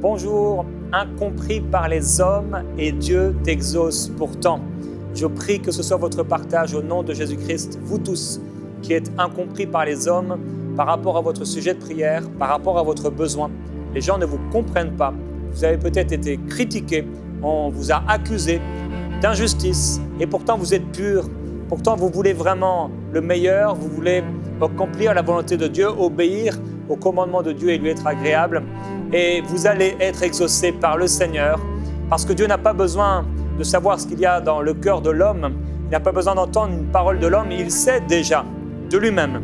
Bonjour, incompris par les hommes et Dieu t'exauce pourtant. Je prie que ce soit votre partage au nom de Jésus-Christ, vous tous qui êtes incompris par les hommes par rapport à votre sujet de prière, par rapport à votre besoin. Les gens ne vous comprennent pas. Vous avez peut-être été critiqué, on vous a accusé d'injustice et pourtant vous êtes pur. Pourtant vous voulez vraiment le meilleur, vous voulez accomplir la volonté de Dieu, obéir au commandement de Dieu et lui être agréable. Et vous allez être exaucé par le Seigneur parce que Dieu n'a pas besoin de savoir ce qu'il y a dans le cœur de l'homme. Il n'a pas besoin d'entendre une parole de l'homme, il sait déjà de lui-même.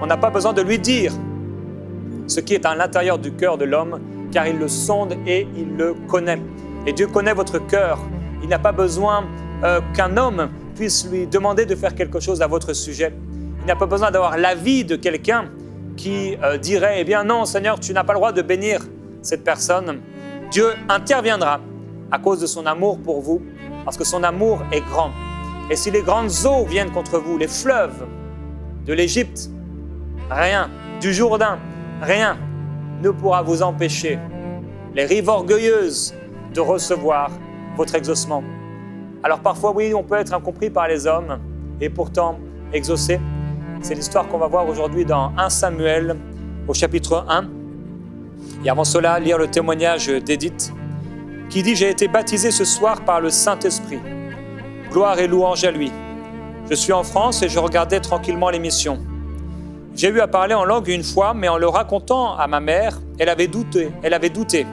On n'a pas besoin de lui dire ce qui est à l'intérieur du cœur de l'homme, car il le sonde et il le connaît. Et Dieu connaît votre cœur. Il n'a pas besoin qu'un homme puisse lui demander de faire quelque chose à votre sujet. Il n'a pas besoin d'avoir l'avis de quelqu'un qui dirait « Eh bien non, Seigneur, tu n'as pas le droit de bénir cette personne ». Dieu interviendra à cause de son amour pour vous, parce que son amour est grand. Et si les grandes eaux viennent contre vous, les fleuves de l'Égypte, rien, du Jourdain, rien ne pourra vous empêcher, les rives orgueilleuses, de recevoir votre exaucement. Alors parfois, oui, on peut être incompris par les hommes et pourtant exaucé. C'est l'histoire qu'on va voir aujourd'hui dans 1 Samuel au chapitre 1. Et avant cela, lire le témoignage d'Édith qui dit « J'ai été baptisé ce soir par le Saint-Esprit. Gloire et louange à lui. Je suis en France et je regardais tranquillement l'émission. J'ai eu à parler en langue une fois, mais en le racontant à ma mère, elle avait douté.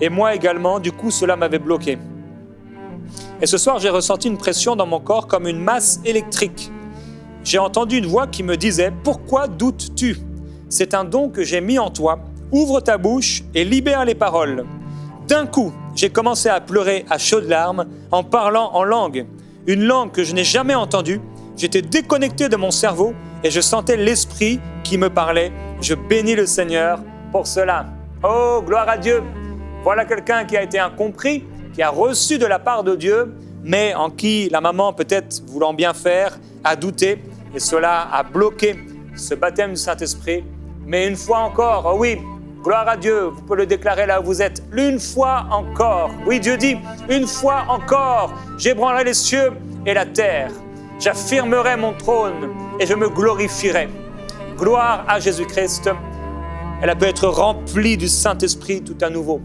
Et moi également, du coup, cela m'avait bloqué. Et ce soir, j'ai ressenti une pression dans mon corps comme une masse électrique. J'ai entendu une voix qui me disait « Pourquoi doutes-tu ? C'est un don que j'ai mis en toi. Ouvre ta bouche et libère les paroles. » D'un coup, j'ai commencé à pleurer à chaudes larmes en parlant en langue. Une langue que je n'ai jamais entendue. J'étais déconnecté de mon cerveau et je sentais l'Esprit qui me parlait. Je bénis le Seigneur pour cela. Oh, gloire à Dieu! Voilà quelqu'un qui a été incompris, qui a reçu de la part de Dieu, mais en qui la maman, peut-être voulant bien faire, a douté. Et cela a bloqué ce baptême du Saint-Esprit. Mais une fois encore, oh oui, gloire à Dieu, vous pouvez le déclarer là où vous êtes. Une fois encore, oui, Dieu dit, une fois encore, j'ébranlerai les cieux et la terre. J'affirmerai mon trône et je me glorifierai. Gloire à Jésus-Christ. Elle peut être remplie du Saint-Esprit tout à nouveau.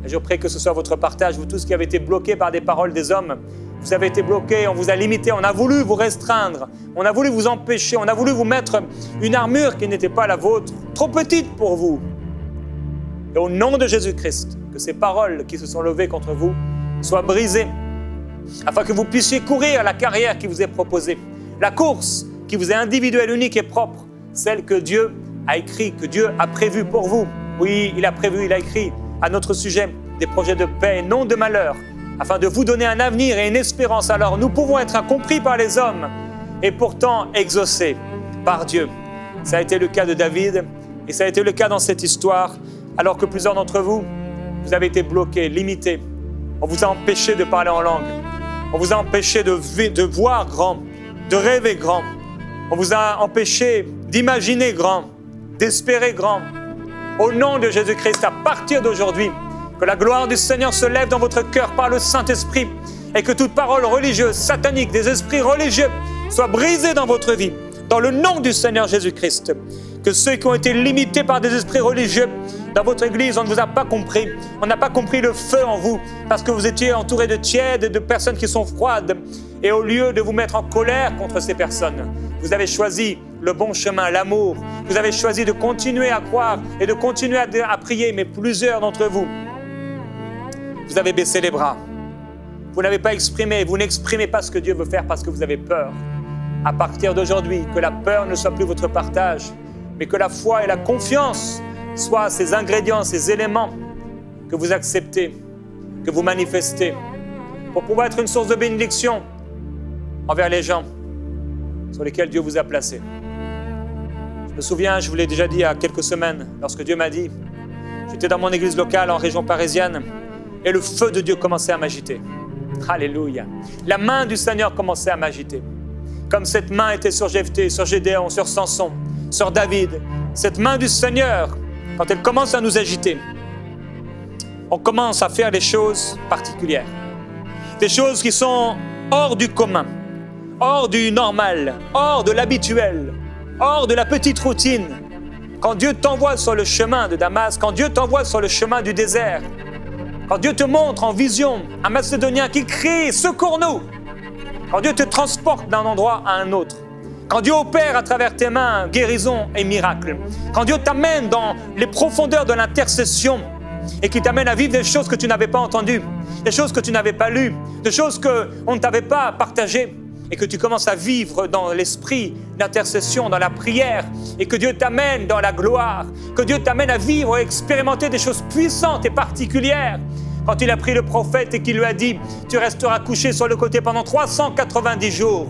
Et je prie que ce soit votre partage, vous tous qui avez été bloqués par des paroles des hommes. Vous avez été bloqués, on vous a limité, on a voulu vous restreindre, on a voulu vous empêcher, on a voulu vous mettre une armure qui n'était pas la vôtre, trop petite pour vous. Et au nom de Jésus-Christ, que ces paroles qui se sont levées contre vous soient brisées, afin que vous puissiez courir la carrière qui vous est proposée, la course qui vous est individuelle, unique et propre, celle que Dieu a écrit, que Dieu a prévue pour vous. Oui, il a prévu, il a écrit à notre sujet des projets de paix et non de malheur, afin de vous donner un avenir et une espérance. Alors nous pouvons être incompris par les hommes et pourtant exaucés par Dieu. Ça a été le cas de David et ça a été le cas dans cette histoire, alors que plusieurs d'entre vous, vous avez été bloqués, limités. On vous a empêché de parler en langue. On vous a empêché de voir grand, de rêver grand. On vous a empêché d'imaginer grand, d'espérer grand. Au nom de Jésus-Christ, à partir d'aujourd'hui, que la gloire du Seigneur se lève dans votre cœur par le Saint-Esprit et que toute parole religieuse, satanique, des esprits religieux soit brisée dans votre vie, dans le nom du Seigneur Jésus-Christ. Que ceux qui ont été limités par des esprits religieux dans votre église, on ne vous a pas compris. On n'a pas compris le feu en vous parce que vous étiez entouré de tièdes, de personnes qui sont froides. Et au lieu de vous mettre en colère contre ces personnes, vous avez choisi le bon chemin, l'amour. Vous avez choisi de continuer à croire et de continuer à prier, mais plusieurs d'entre vous, vous avez baissé les bras. Vous n'avez pas exprimé, vous n'exprimez pas ce que Dieu veut faire parce que vous avez peur. À partir d'aujourd'hui, que la peur ne soit plus votre partage, mais que la foi et la confiance soient ces ingrédients, ces éléments que vous acceptez, que vous manifestez, pour pouvoir être une source de bénédiction envers les gens sur lesquels Dieu vous a placé. Je me souviens, je vous l'ai déjà dit il y a quelques semaines, lorsque Dieu m'a dit, j'étais dans mon église locale en région parisienne, et le feu de Dieu commençait à m'agiter. Alléluia. La main du Seigneur commençait à m'agiter. Comme cette main était sur Jephthé, sur Gédéon, sur Samson, sur David. Cette main du Seigneur, quand elle commence à nous agiter, on commence à faire des choses particulières. Des choses qui sont hors du commun, hors du normal, hors de l'habituel, hors de la petite routine. Quand Dieu t'envoie sur le chemin de Damas, quand Dieu t'envoie sur le chemin du désert, quand Dieu te montre en vision un Macédonien qui crie « Secours-nous !» Quand Dieu te transporte d'un endroit à un autre, quand Dieu opère à travers tes mains guérison et miracle, quand Dieu t'amène dans les profondeurs de l'intercession et qui t'amène à vivre des choses que tu n'avais pas entendues, des choses que tu n'avais pas lues, des choses qu'on ne t'avait pas partagées, et que tu commences à vivre dans l'esprit d'intercession, dans la prière, et que Dieu t'amène dans la gloire, que Dieu t'amène à vivre et expérimenter des choses puissantes et particulières. Quand il a pris le prophète et qu'il lui a dit « Tu resteras couché sur le côté pendant 390 jours,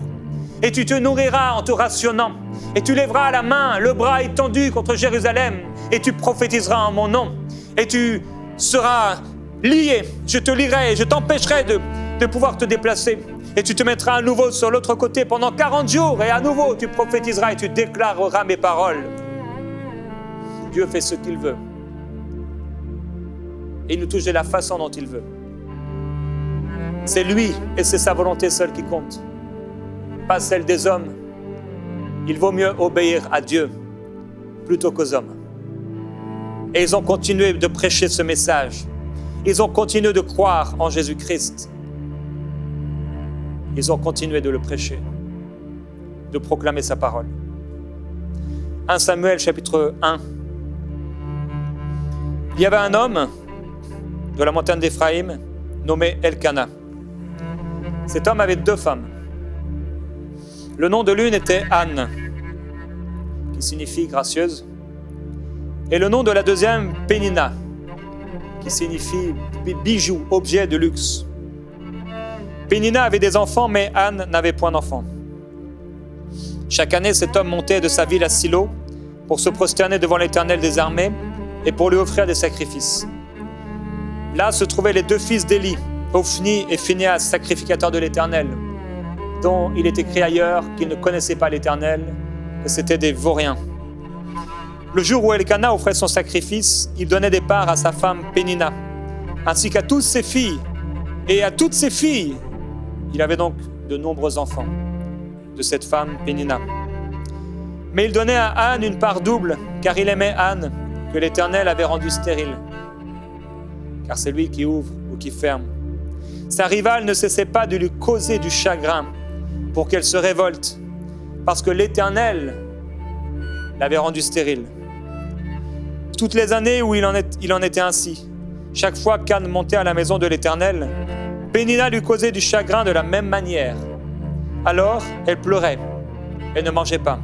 et tu te nourriras en te rationnant, et tu lèveras la main, le bras étendu contre Jérusalem, et tu prophétiseras en mon nom, et tu seras lié, je te lierai, et je t'empêcherai de pouvoir te déplacer. Et tu te mettras à nouveau sur l'autre côté pendant 40 jours, et à nouveau tu prophétiseras et tu déclareras mes paroles. » Dieu fait ce qu'il veut. Et il nous touche de la façon dont il veut. C'est lui et c'est sa volonté seule qui compte, pas celle des hommes. Il vaut mieux obéir à Dieu plutôt qu'aux hommes. Et ils ont continué de prêcher ce message. Ils ont continué de croire en Jésus-Christ. Ils ont continué de le prêcher, de proclamer sa parole. 1 Samuel chapitre 1. Il y avait un homme de la montagne d'Éphraïm nommé Elkana. Cet homme avait 2 femmes. Le nom de l'une était Anne, qui signifie gracieuse, et le nom de la deuxième, Pénina, qui signifie bijou, objet de luxe. Pénina avait des enfants, mais Anne n'avait point d'enfants. Chaque année, cet homme montait de sa ville à Silo pour se prosterner devant l'Éternel des armées et pour lui offrir des sacrifices. Là se trouvaient les 2 fils d'Élie, Ophni et Phinehas, sacrificateurs de l'Éternel, dont il est écrit ailleurs qu'ils ne connaissaient pas l'Éternel, que c'étaient des vauriens. Le jour où Elkana offrait son sacrifice, il donnait des parts à sa femme Pénina, ainsi qu'à toutes ses filles. Et à toutes ses filles, il avait donc de nombreux enfants de cette femme Pénina. Mais il donnait à Anne une part double, car il aimait Anne, que l'Éternel avait rendue stérile. Car c'est lui qui ouvre ou qui ferme. Sa rivale ne cessait pas de lui causer du chagrin pour qu'elle se révolte, parce que l'Éternel l'avait rendue stérile. Toutes les années où il en était ainsi, chaque fois qu'Anne montait à la maison de l'Éternel, Pénina lui causait du chagrin de la même manière. Alors, elle pleurait et ne mangeait pas.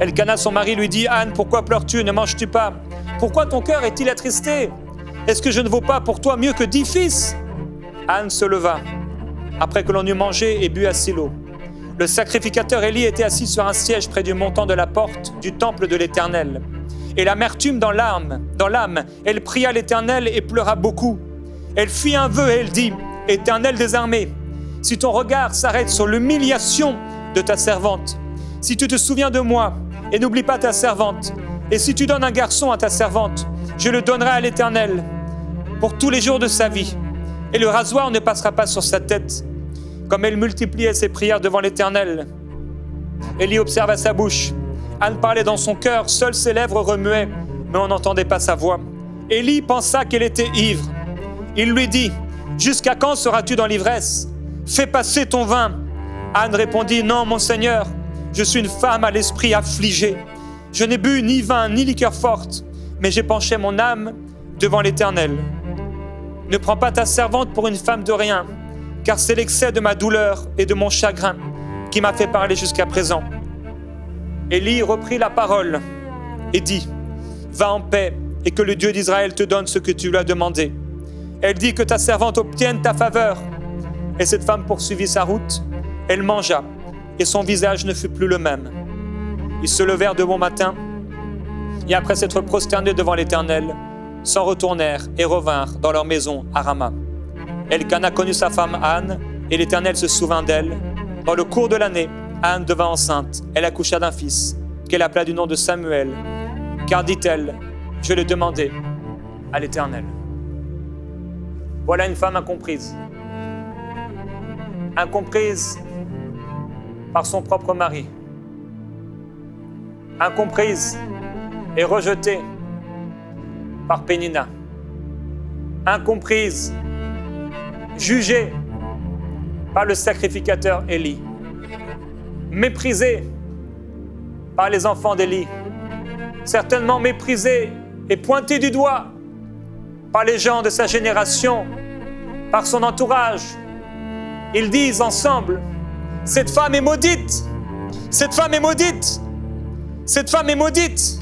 Elkana, son mari, lui dit « Anne, pourquoi pleures-tu? Ne manges-tu pas? Pourquoi ton cœur est-il attristé? Est-ce que je ne vaux pas pour toi mieux que 10 fils ?» Anne se leva, après que l'on eut mangé et bu à Silo. Le sacrificateur Élie était assis sur un siège près du montant de la porte du temple de l'Éternel. Et l'amertume dans l'âme, elle pria l'Éternel et pleura beaucoup. Elle fit un vœu et elle dit « Éternel des armées, si ton regard s'arrête sur l'humiliation de ta servante, si tu te souviens de moi et n'oublie pas ta servante, et si tu donnes un garçon à ta servante, je le donnerai à l'Éternel pour tous les jours de sa vie, et le rasoir ne passera pas sur sa tête. » Comme elle multipliait ses prières devant l'Éternel, Élie observa sa bouche. Anne parlait dans son cœur, seules ses lèvres remuaient, mais on n'entendait pas sa voix. Élie pensa qu'elle était ivre. Il lui dit « Jusqu'à quand seras-tu dans l'ivresse? Fais passer ton vin. » Anne répondit « Non, mon Seigneur, je suis une femme à l'esprit affligé. Je n'ai bu ni vin ni liqueur forte, mais j'ai penché mon âme devant l'Éternel. Ne prends pas ta servante pour une femme de rien, car c'est l'excès de ma douleur et de mon chagrin qui m'a fait parler jusqu'à présent. » Élie reprit la parole et dit « Va en paix et que le Dieu d'Israël te donne ce que tu lui as demandé. » Elle dit que ta servante obtienne ta faveur. Et cette femme poursuivit sa route. Elle mangea et son visage ne fut plus le même. Ils se levèrent de bon matin et après s'être prosternés devant l'Éternel, s'en retournèrent et revinrent dans leur maison à Rama. Elkana connut sa femme Anne et l'Éternel se souvint d'elle. Dans le cours de l'année, Anne devint enceinte. Elle accoucha d'un fils qu'elle appela du nom de Samuel. Car dit-elle, je l'ai demandé à l'Éternel. Voilà une femme incomprise. Incomprise par son propre mari. Incomprise et rejetée par Pénina. Incomprise, jugée par le sacrificateur Élie. Méprisée par les enfants d'Élie. Certainement méprisée et pointée du doigt par les gens de sa génération, par son entourage. Ils disent ensemble, cette femme est maudite, cette femme est maudite, cette femme est maudite.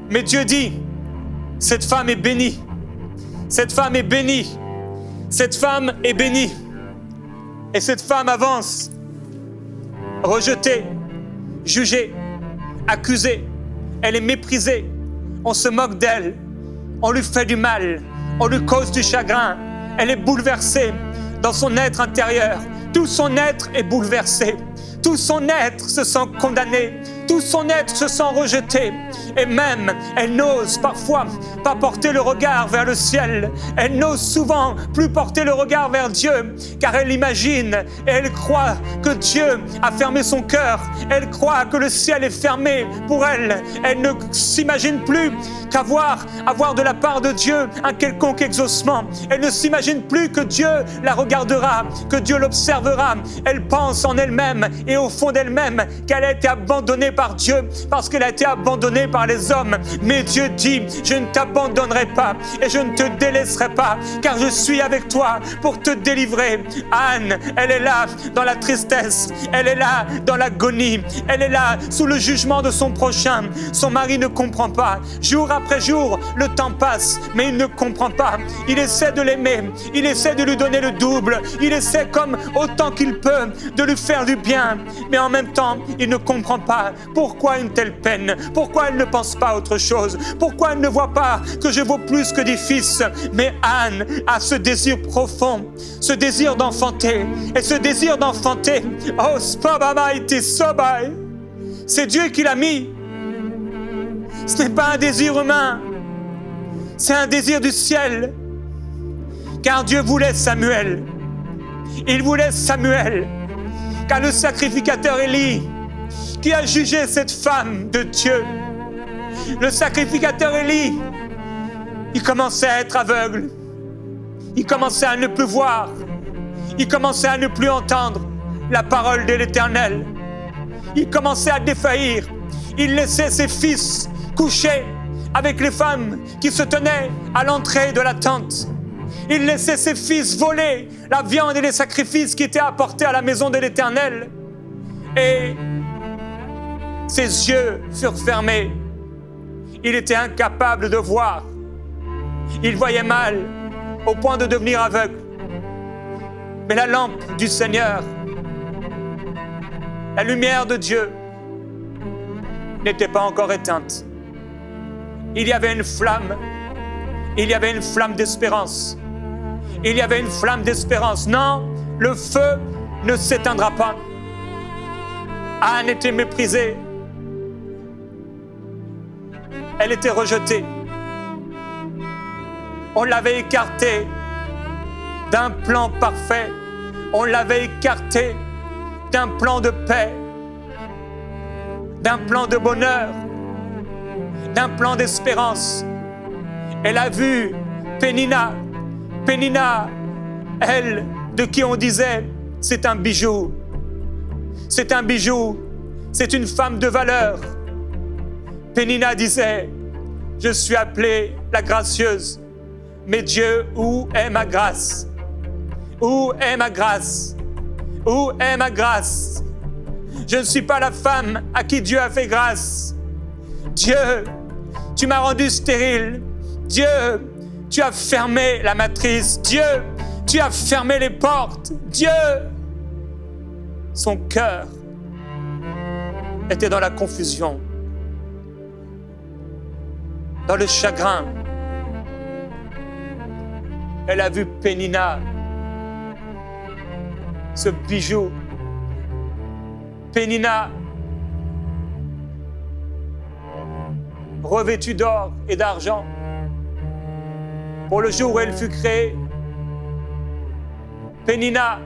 Mais Dieu dit, cette femme est bénie, cette femme est bénie, cette femme est bénie. Et cette femme avance, rejetée, jugée, accusée, elle est méprisée, on se moque d'elle, on lui fait du mal, on lui cause du chagrin, elle est bouleversée dans son être intérieur, tout son être est bouleversé, tout son être se sent condamné, tout son être se sent rejeté, et même elle n'ose parfois pas porter le regard vers le ciel, elle n'ose souvent plus porter le regard vers Dieu, car elle imagine et elle croit que Dieu a fermé son cœur, elle croit que le ciel est fermé pour elle, elle ne s'imagine plus qu'avoir de la part de Dieu un quelconque exaucement, elle ne s'imagine plus que Dieu la regardera, que Dieu l'observera, elle pense en elle-même et au fond d'elle-même qu'elle a été abandonnée par Dieu parce qu'elle a été abandonnée par les hommes. Mais Dieu dit, je ne t'abandonnerai pas et je ne te délaisserai pas, car je suis avec toi pour te délivrer. Anne, elle est là dans la tristesse, elle est là dans l'agonie, elle est là sous le jugement de son prochain. Son mari ne comprend pas. Jour après jour, le temps passe, mais il ne comprend pas. Il essaie de l'aimer, il essaie de lui donner le double, il essaie comme autant qu'il peut de lui faire du bien, mais en même temps, il ne comprend pas pourquoi une telle peine, pourquoi elle ne pense pas à autre chose, pourquoi elle ne voit pas que je vaux plus que des fils. Mais Anne a ce désir profond, ce désir d'enfanter, et ce désir d'enfanter, oh, c'est Dieu qui l'a mis. Ce n'est pas un désir humain, c'est un désir du ciel, car Dieu voulait Samuel. Il voulait Samuel, car le sacrificateur Élie, qui a jugé cette femme de Dieu, le sacrificateur Élie, il commençait à être aveugle, il commençait à ne plus voir, il commençait à ne plus entendre la parole de l'Éternel, il commençait à défaillir, il laissait ses fils coucher avec les femmes qui se tenaient à l'entrée de la tente. Il laissait ses fils voler la viande et les sacrifices qui étaient apportés à la maison de l'Éternel. Et ses yeux furent fermés. Il était incapable de voir. Il voyait mal au point de devenir aveugle. Mais la lampe du Seigneur, la lumière de Dieu, n'était pas encore éteinte. Il y avait une flamme. Il y avait une flamme d'espérance. Il y avait une flamme d'espérance. Non, le feu ne s'éteindra pas. Anne était méprisée. Elle était rejetée. On l'avait écartée d'un plan parfait. On l'avait écartée d'un plan de paix, d'un plan de bonheur, d'un plan d'espérance. Elle a vu Pénina, elle, de qui on disait, c'est un bijou. C'est un bijou, c'est une femme de valeur. Pénina disait, je suis appelée la gracieuse, mais Dieu, où est ma grâce? Où est ma grâce? Où est ma grâce? Je ne suis pas la femme à qui Dieu a fait grâce. Dieu, tu m'as rendu stérile. Dieu, tu as fermé la matrice. Dieu, tu as fermé les portes. Dieu, son cœur était dans la confusion, dans le chagrin. Elle a vu Pénina, ce bijou. Pénina, revêtue d'or et d'argent, pour le jour où elle fut créée, Pénina,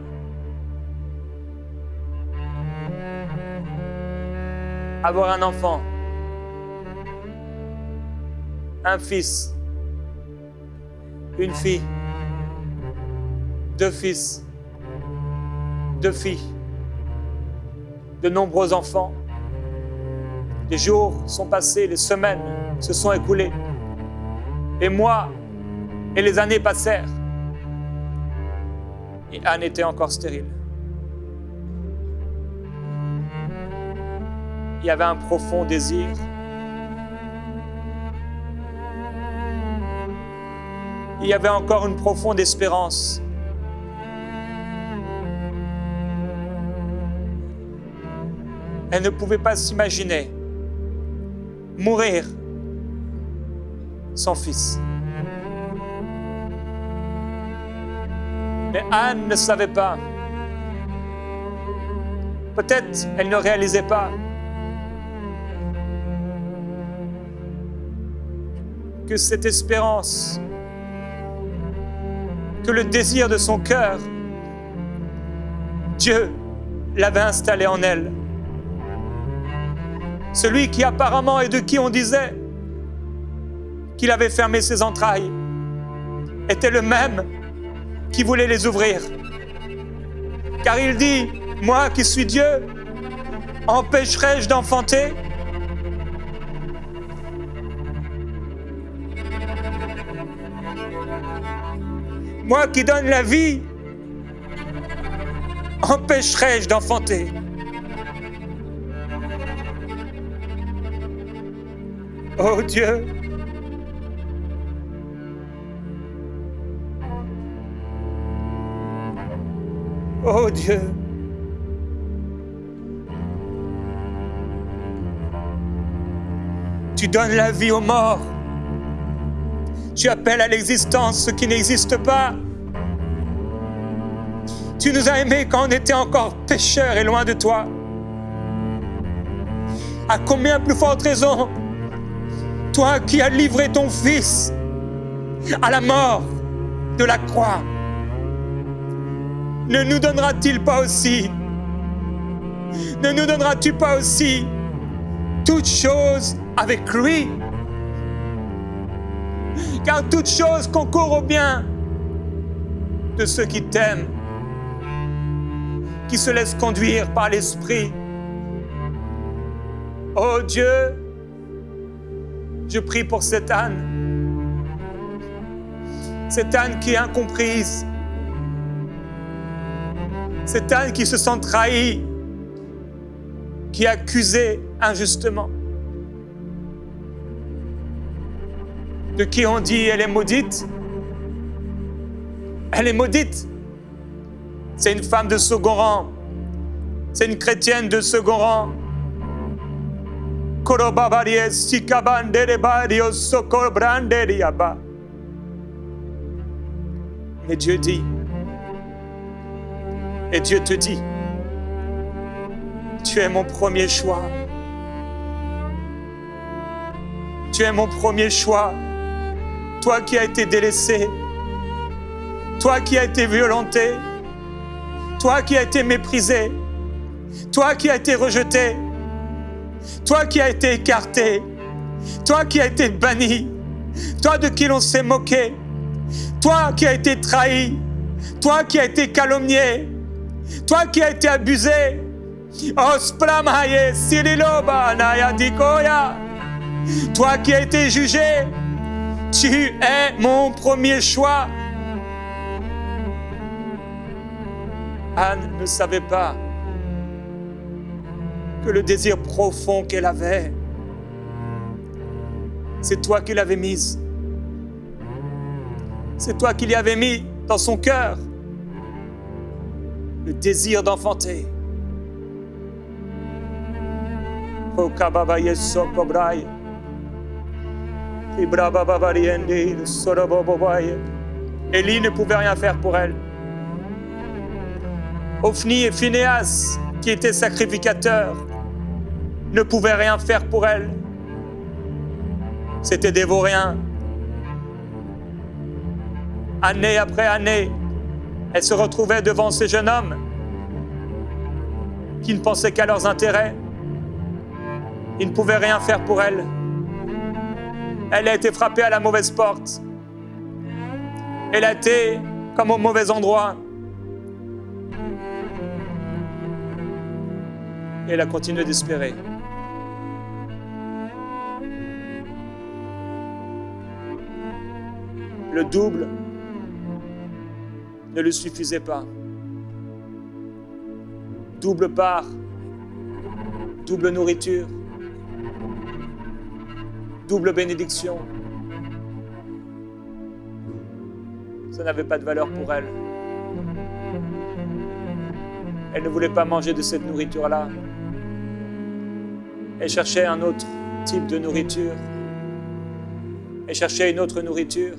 avoir un enfant, un fils, une fille, 2 fils, 2 filles, de nombreux enfants. Les jours sont passés, les semaines se sont écoulées, les mois et les années passèrent. Et Anne était encore stérile. Il y avait un profond désir. Il y avait encore une profonde espérance. Elle ne pouvait pas s'imaginer mourir sans fils. Mais Anne ne savait pas. Peut-être elle ne réalisait pas que cette espérance, que le désir de son cœur, Dieu l'avait installé en elle. Celui qui apparemment et de qui on disait qu'il avait fermé ses entrailles était le même qui voulait les ouvrir. Car il dit, moi qui suis Dieu, empêcherai-je d'enfanter ? Moi qui donne la vie, empêcherai-je d'enfanter ? Oh Dieu, oh Dieu, tu donnes la vie aux morts. Tu appelles à l'existence ce qui n'existe pas. Tu nous as aimés quand on était encore pécheurs et loin de toi. À combien plus forte raison, toi qui as livré ton Fils à la mort de la croix, ne nous donneras-tu pas aussi toutes choses avec lui? Car toutes choses concourent au bien de ceux qui t'aiment, qui se laissent conduire par l'Esprit. Oh Dieu, je prie pour cette Anne qui est incomprise, cette Anne qui se sent trahie, qui est accusée injustement, de qui on dit elle est maudite. Elle est maudite. C'est une femme de second rang. C'est une chrétienne de second rang. Mais Dieu dit, et Dieu te dit, tu es mon premier choix. Tu es mon premier choix. Toi qui as été délaissé, toi qui as été violenté, toi qui as été méprisé, toi qui as été rejeté, toi qui as été écarté, toi qui as été banni, toi de qui l'on s'est moqué, toi qui as été trahi, toi qui as été calomnié, toi qui as été abusé. Toi qui as été jugé, tu es mon premier choix. Anne ne savait pas que le désir profond qu'elle avait, c'est toi qui l'avais mise. C'est toi qui l'y avais mis dans son cœur, le désir d'enfanter. Élie ne pouvait rien faire pour elle. Ophni et Phinehas, qui étaient sacrificateurs, ne pouvaient rien faire pour elle. C'était des vauriens. Année après année, Elle se retrouvait devant ces jeunes hommes qui ne pensaient qu'à leurs intérêts. Ils ne pouvaient rien faire pour elle. Elle a été frappée à la mauvaise porte. Elle a été comme au mauvais endroit. Et elle a continué d'espérer. Le double ne lui suffisait pas. Double part, double nourriture, double bénédiction. Ça n'avait pas de valeur pour elle. Elle ne voulait pas manger de cette nourriture-là. Elle cherchait un autre type de nourriture. Elle cherchait une autre nourriture.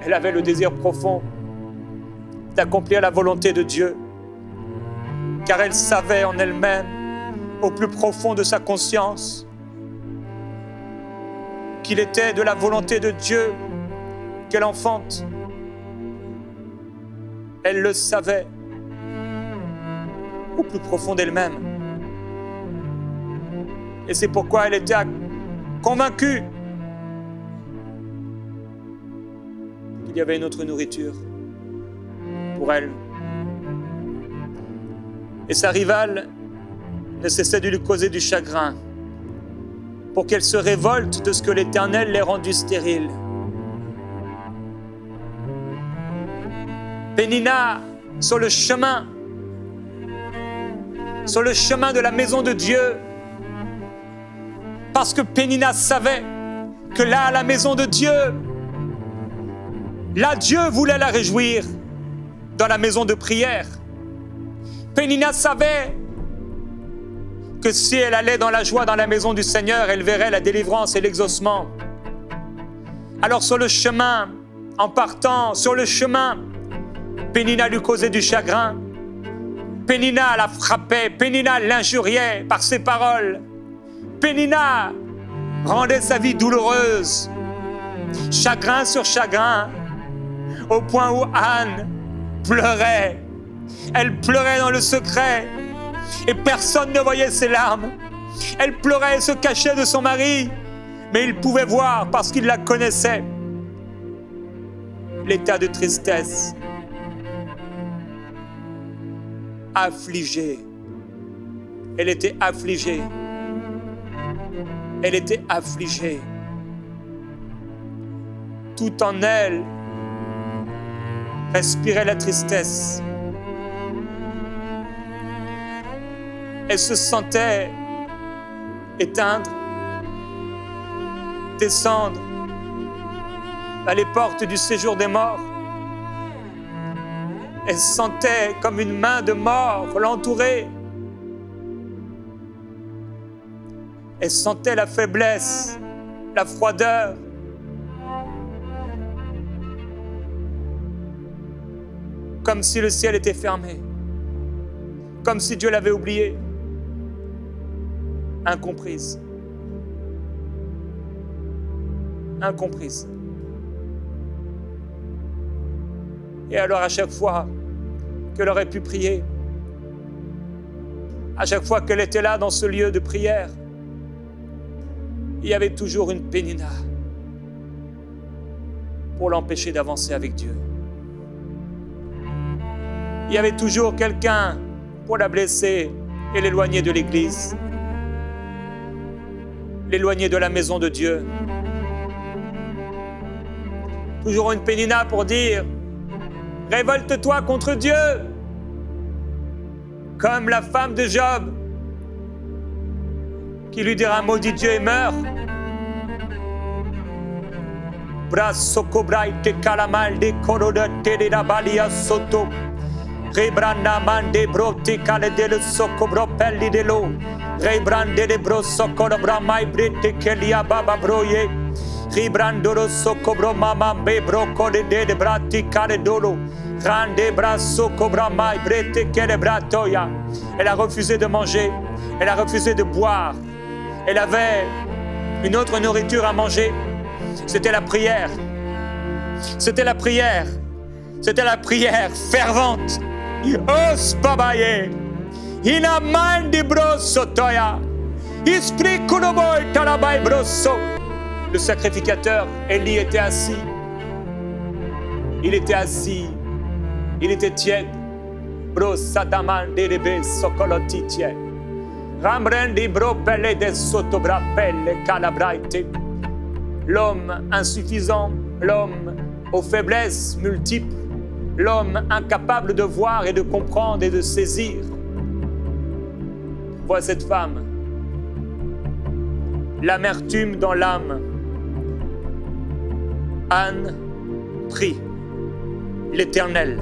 Elle avait le désir profond d'accomplir la volonté de Dieu, car elle savait en elle-même, au plus profond de sa conscience, qu'il était de la volonté de Dieu qu'elle enfante. Elle le savait au plus profond d'elle-même. Et c'est pourquoi elle était convaincue qu'il y avait une autre nourriture pour elle. Et sa rivale ne cessait de lui causer du chagrin pour qu'elle se révolte de ce que l'Éternel l'ait rendue stérile. Pénina, sur le chemin de la maison de Dieu, parce que Pénina savait que là, à la maison de Dieu, là, Dieu voulait la réjouir dans la maison de prière. Pénina savait que si elle allait dans la joie dans la maison du Seigneur, elle verrait la délivrance et l'exaucement. Alors sur le chemin, en partant sur le chemin, Pénina lui causait du chagrin. Pénina la frappait, Pénina l'injuriait par ses paroles. Pénina rendait sa vie douloureuse. Chagrin sur chagrin, au point où Anne pleurait. Elle pleurait dans le secret et personne ne voyait ses larmes. Elle pleurait et se cachait de son mari, mais il pouvait voir parce qu'il la connaissait. L'état de tristesse, affligée. Elle était affligée. Elle était affligée. Tout en elle respirait la tristesse. Elle se sentait éteindre, descendre à les portes du séjour des morts. Elle sentait comme une main de mort l'entourer. Elle sentait la faiblesse, la froideur. Comme si le ciel était fermé. Comme si Dieu l'avait oubliée. Incomprise. Incomprise. Et alors à chaque fois qu'elle aurait pu prier, à chaque fois qu'elle était là dans ce lieu de prière, il y avait toujours une Pénina pour l'empêcher d'avancer avec Dieu. Il y avait toujours quelqu'un pour la blesser et l'éloigner de l'Église, l'éloigner de la maison de Dieu. Toujours une Pénina pour dire « Révolte-toi contre Dieu !» Comme la femme de Job qui lui dira « Maudit Dieu et meurt !» Brasokobraite kalamalde koroda terera balia soto. Rebranda mande broti kale del sokobro pelli de l'eau. Rebrande de bro sokobra mai brete kelia baba broye. Rebrandoro sokobro mama be broko de brati kale dolo. Rande braso cobra mai brete kele bratoya. Elle a refusé de manger. Elle a refusé de boire. Elle avait une autre nourriture à manger. C'était la prière. C'était la prière. C'était la prière fervente. Os babaye. Ina mandi brosso toya. Ispri kunoboy talabay brosso. Le sacrificateur, Élie, était assis. Il était assis. Il était tiède. Brossadaman derebe sokolotitie. Ramrendi bro pelle de sotobra pelle calabraite. L'homme insuffisant, l'homme aux faiblesses multiples, l'homme incapable de voir et de comprendre et de saisir. Vois cette femme, l'amertume dans l'âme. Anne prie l'Éternel.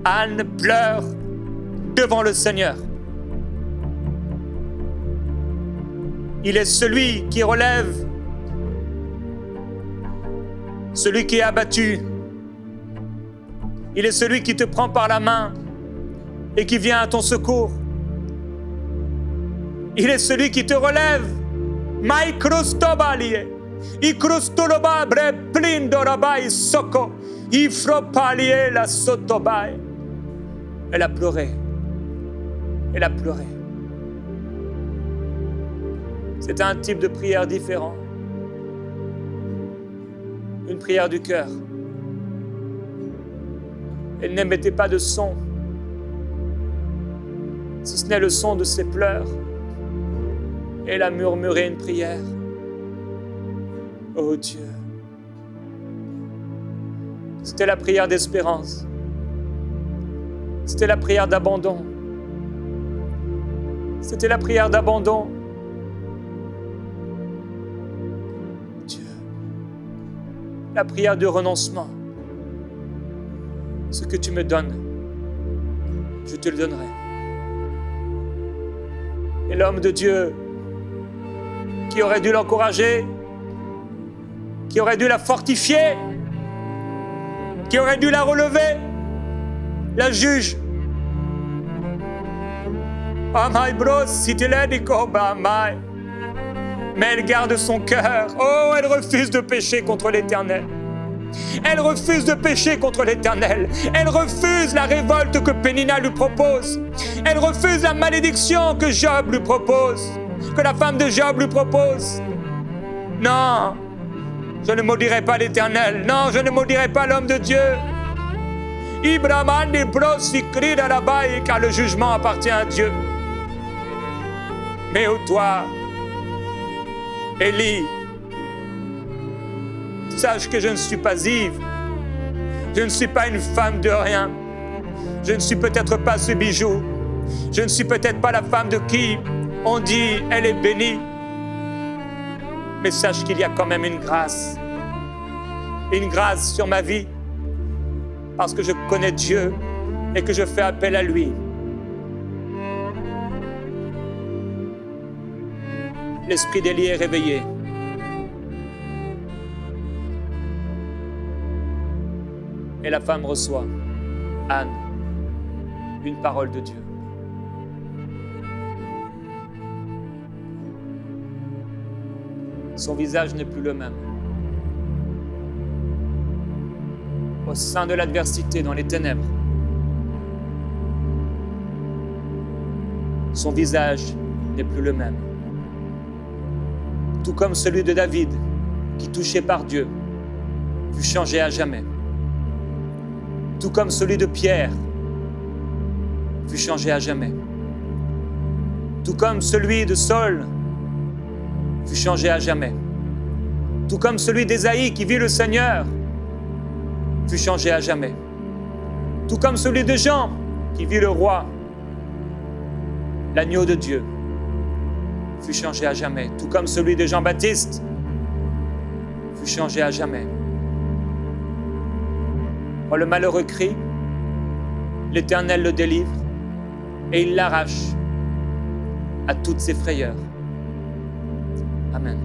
Anne pleure devant le Seigneur. Il est celui qui relève, celui qui est abattu. Il est celui qui te prend par la main et qui vient à ton secours. Il est celui qui te relève. Mai crostobalie, I crostolobabre plindorabai soko, I fropalie la sotobai. Elle a pleuré. Elle a pleuré. C'est un type de prière différent. Une prière du cœur. Elle n'émettait pas de son, si ce n'est le son de ses pleurs. Elle a murmuré une prière. Oh Dieu. C'était la prière d'espérance. C'était la prière d'abandon. C'était la prière d'abandon. Dieu. La prière de renoncement. Ce que tu me donnes, je te le donnerai. Et l'homme de Dieu, qui aurait dû l'encourager, qui aurait dû la fortifier, qui aurait dû la relever, la juge. Mais elle garde son cœur. Oh, elle refuse de pécher contre l'Éternel. Elle refuse de pécher contre l'Éternel. Elle refuse la révolte que Pénina lui propose. Elle refuse la malédiction que Job lui propose, que la femme de Job lui propose. Non, je ne maudirai pas l'Éternel. Non, je ne maudirai pas l'homme de Dieu. Car le jugement appartient à Dieu. Mais toi, Élie, sache que je ne suis pas ivre. Je ne suis pas une femme de rien. Je ne suis peut-être pas ce bijou. Je ne suis peut-être pas la femme de qui on dit elle est bénie. Mais sache qu'il y a quand même une grâce sur ma vie, parce que je connais Dieu et que je fais appel à lui. L'esprit d'Élie est réveillé. Et la femme reçoit, Anne, une parole de Dieu. Son visage n'est plus le même. Au sein de l'adversité, dans les ténèbres, son visage n'est plus le même. Tout comme celui de David, qui, touché par Dieu, fut changé à jamais. Tout comme celui de Pierre, fut changé à jamais. Tout comme celui de Saul, fut changé à jamais. Tout comme celui d'Ésaïe qui vit le Seigneur, fut changé à jamais. Tout comme celui de Jean qui vit le roi, l'agneau de Dieu, fut changé à jamais. Tout comme celui de Jean-Baptiste fut changé à jamais. Quand le malheureux crie, l'Éternel le délivre et il l'arrache à toutes ses frayeurs. Amen.